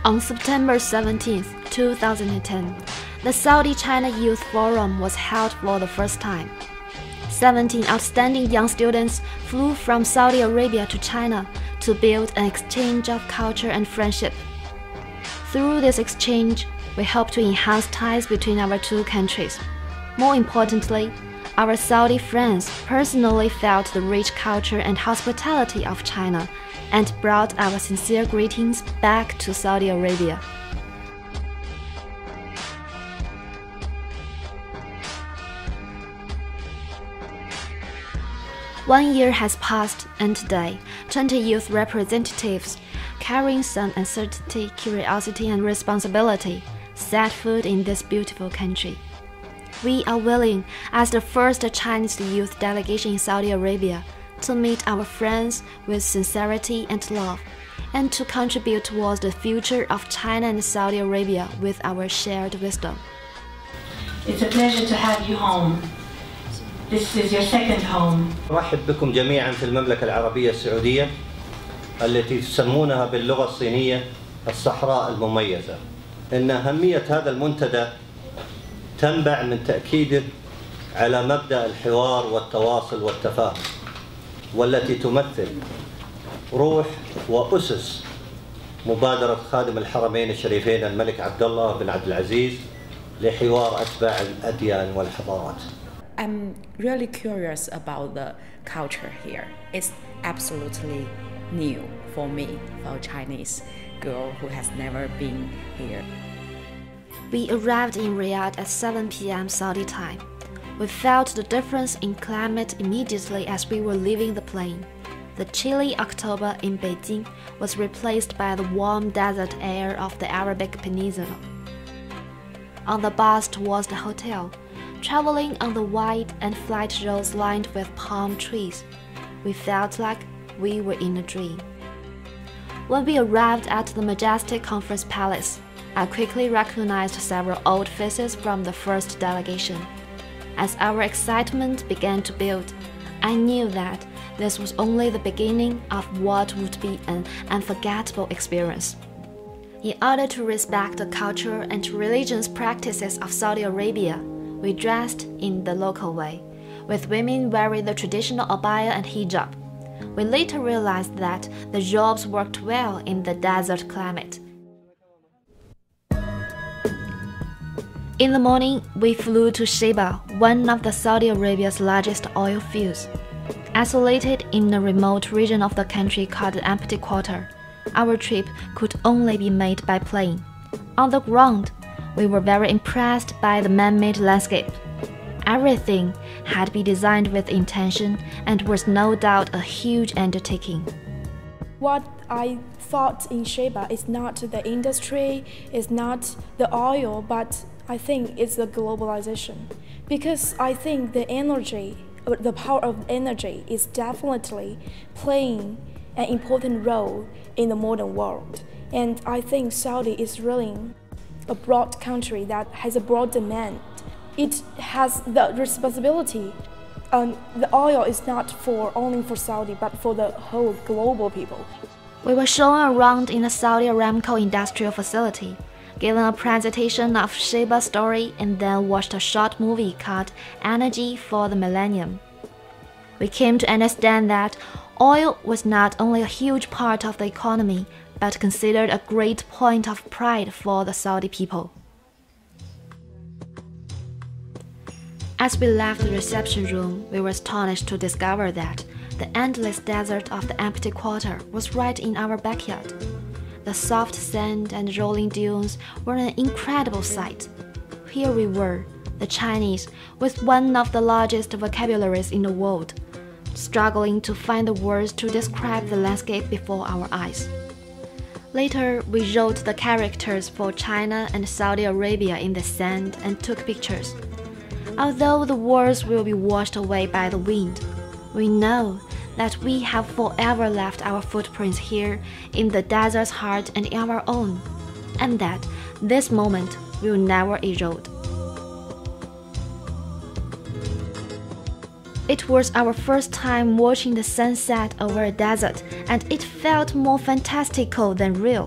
On September 17, 2010, the Saudi-China Youth Forum was held for the first time. 17 outstanding young students flew from Saudi Arabia to China to build an exchange of culture and friendship. Through this exchange, we hope to enhance ties between our two countries. More importantly, our Saudi friends personally felt the rich culture and hospitality of China and brought our sincere greetings back to Saudi Arabia. One year has passed, and today, 20 youth representatives, carrying some uncertainty, curiosity, and responsibility, set foot in this beautiful country. We are willing, as the first Chinese youth delegation in Saudi Arabia, to meet our friends with sincerity and love, and to contribute towards the future of China and Saudi Arabia with our shared wisdom. It's a pleasure to have you home. This is your second home. أرحب بكم جميعا في المملكة العربية السعودية التي تسمونها باللغة الصينية الصحراء المميزة. إن أهمية هذا المنتدى تنبع من تأكيده على مبدأ الحوار والتواصل والتفاهم، والتي تمثل روح وأسس مبادرة خادم الحرمين الشريفين الملك عبد الله بن عبد العزيز لحوار أتباع الأديان والحضارات. I'm really curious about the culture here. It's absolutely new for me, for a Chinese girl who has never been here. We arrived in Riyadh at 7 p.m. Saudi time. We felt the difference in climate immediately as we were leaving the plane. The chilly October in Beijing was replaced by the warm desert air of the Arabic Peninsula. On the bus towards the hotel, traveling on the wide and flat roads lined with palm trees, we felt like we were in a dream. When we arrived at the majestic conference palace, I quickly recognized several old faces from the first delegation. As our excitement began to build, I knew that this was only the beginning of what would be an unforgettable experience. In order to respect the culture and religious practices of Saudi Arabia, we dressed in the local way, with women wearing the traditional abaya and hijab. We later realized that the robes worked well in the desert climate. In the morning, we flew to Sheba, one of the Saudi Arabia's largest oil fields. Isolated in a remote region of the country called the Empty Quarter, our trip could only be made by plane. On the ground, we were very impressed by the man-made landscape. Everything had been designed with intention and was no doubt a huge undertaking. What I thought in Sheba is not the industry, is not the oil, but I think it's the globalization. Because I think the energy, the power of energy is definitely playing an important role in the modern world. And I think Saudi is really a broad country that has a broad demand. It has the responsibility. The oil is not only for Saudi, but for the whole global people. We were shown around in the Saudi Aramco industrial facility, given a presentation of Sheba's story, and then watched a short movie called Energy for the Millennium. We came to understand that oil was not only a huge part of the economy, but considered a great point of pride for the Saudi people. As we left the reception room, we were astonished to discover that the endless desert of the Empty Quarter was right in our backyard. The soft sand and rolling dunes were an incredible sight. Here we were, the Chinese, with one of the largest vocabularies in the world, struggling to find the words to describe the landscape before our eyes. Later, we wrote the characters for China and Saudi Arabia in the sand and took pictures. Although the words will be washed away by the wind, we know that we have forever left our footprints here in the desert's heart and in our own, and that this moment will never erode. It was our first time watching the sunset over a desert, and it felt more fantastical than real.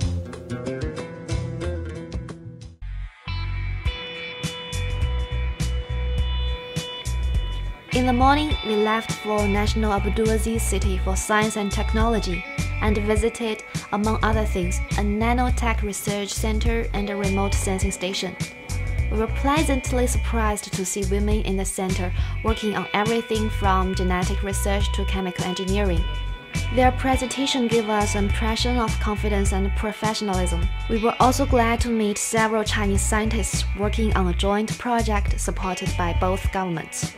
In the morning, we left for National Abdulaziz City for Science and Technology and visited, among other things, a nanotech research center and a remote sensing station. We were pleasantly surprised to see women in the center working on everything from genetic research to chemical engineering. Their presentation gave us an impression of confidence and professionalism. We were also glad to meet several Chinese scientists working on a joint project supported by both governments.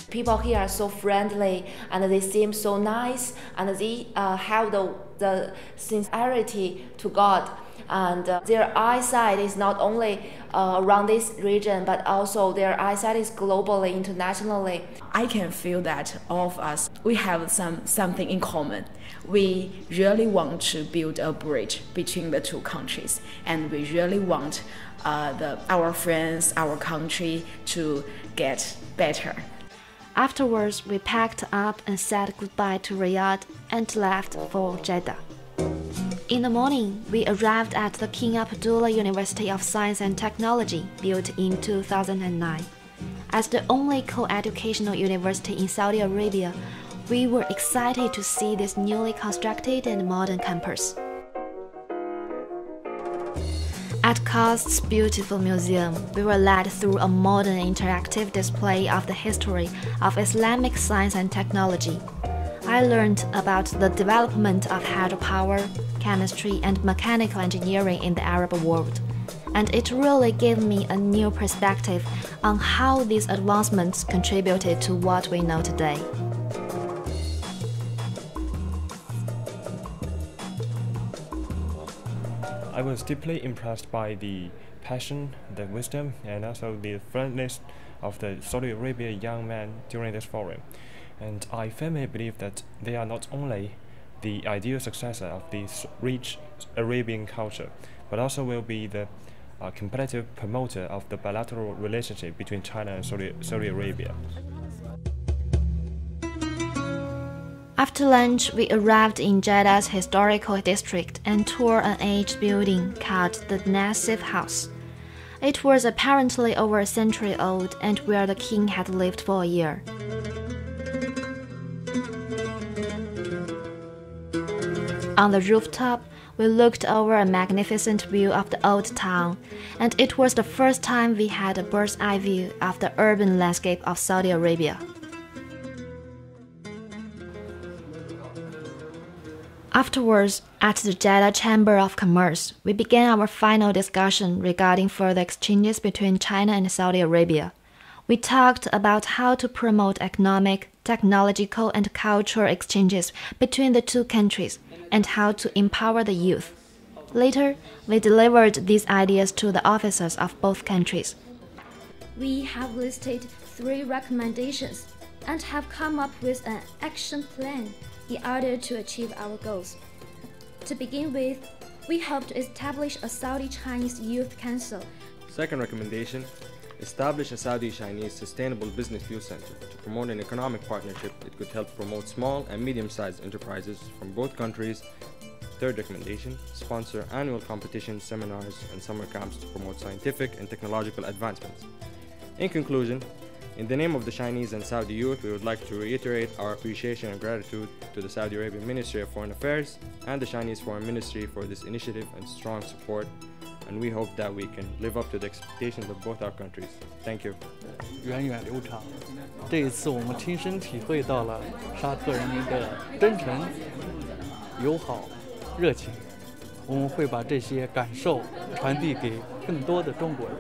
People here are so friendly and they seem so nice and they have the sincerity to God. And their eyesight is not only around this region, but also their eyesight is globally, internationally. I can feel that all of us, we have something in common. We really want to build a bridge between the two countries, and we really want our friends, our country to get better. Afterwards, we packed up and said goodbye to Riyadh and left for Jeddah. In the morning, we arrived at the King Abdullah University of Science and Technology, built in 2009. As the only co-educational university in Saudi Arabia, we were excited to see this newly constructed and modern campus. At KAUST's beautiful museum, we were led through a modern interactive display of the history of Islamic science and technology. I learned about the development of hydropower, chemistry, and mechanical engineering in the Arab world, and it really gave me a new perspective on how these advancements contributed to what we know today. I was deeply impressed by the passion, the wisdom, and also the friendliness of the Saudi Arabia young men during this forum. And I firmly believe that they are not only the ideal successor of this rich Arabian culture, but also will be the competitive promoter of the bilateral relationship between China and Saudi Arabia. After lunch, we arrived in Jeddah's historical district and toured an aged building called the Nassif House. It was apparently over a century old and where the king had lived for a year. On the rooftop, we looked over a magnificent view of the old town, and it was the first time we had a bird's-eye view of the urban landscape of Saudi Arabia. Afterwards, at the Jeddah Chamber of Commerce, we began our final discussion regarding further exchanges between China and Saudi Arabia. We talked about how to promote economic, technological, and cultural exchanges between the two countries, and how to empower the youth. Later, we delivered these ideas to the officers of both countries. We have listed 3 recommendations and have come up with an action plan in order to achieve our goals. To begin with, we hope to establish a Saudi-Chinese Youth Council. Second recommendation, establish a Saudi-Chinese Sustainable Business Youth Center to promote an economic partnership that could help promote small and medium-sized enterprises from both countries. Third recommendation, sponsor annual competitions, seminars, and summer camps to promote scientific and technological advancements. In conclusion, in the name of the Chinese and Saudi youth, we would like to reiterate our appreciation and gratitude to the Saudi Arabian Ministry of Foreign Affairs and the Chinese Foreign Ministry for this initiative and strong support, and we hope that we can live up to the expectations of both our countries. Thank you. 源远流长，这一次我们亲身体会到了沙特人民的真诚、友好、热情，我们会把这些感受传递给更多的中国人。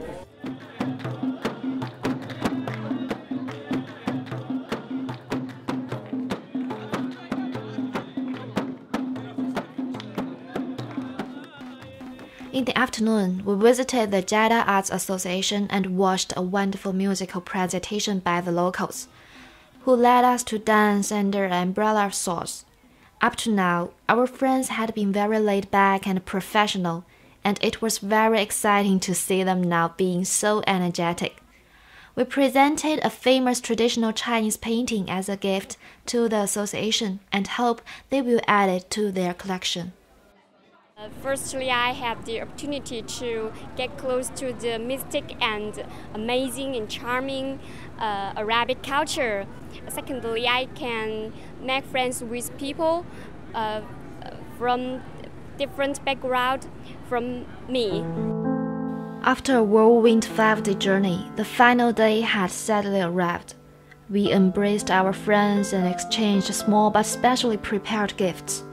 In the afternoon, we visited the Jeddah Arts Association and watched a wonderful musical presentation by the locals, who led us to dance under an umbrella of sorts. Up to now, our friends had been very laid back and professional, and it was very exciting to see them now being so energetic. We presented a famous traditional Chinese painting as a gift to the association and hope they will add it to their collection. Firstly, I have the opportunity to get close to the mystic and amazing and charming Arabic culture. Secondly, I can make friends with people from different background from me. After a whirlwind 5-day journey, the final day had sadly arrived. We embraced our friends and exchanged small but specially prepared gifts.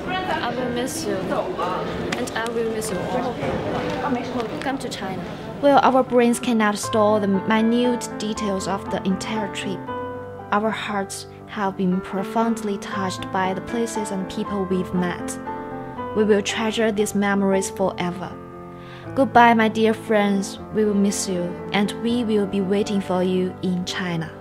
I will miss you, and I will miss you all. Come to China. Well, our brains cannot store the minute details of the entire trip. Our hearts have been profoundly touched by the places and people we've met. We will treasure these memories forever. Goodbye, my dear friends. We will miss you, and we will be waiting for you in China.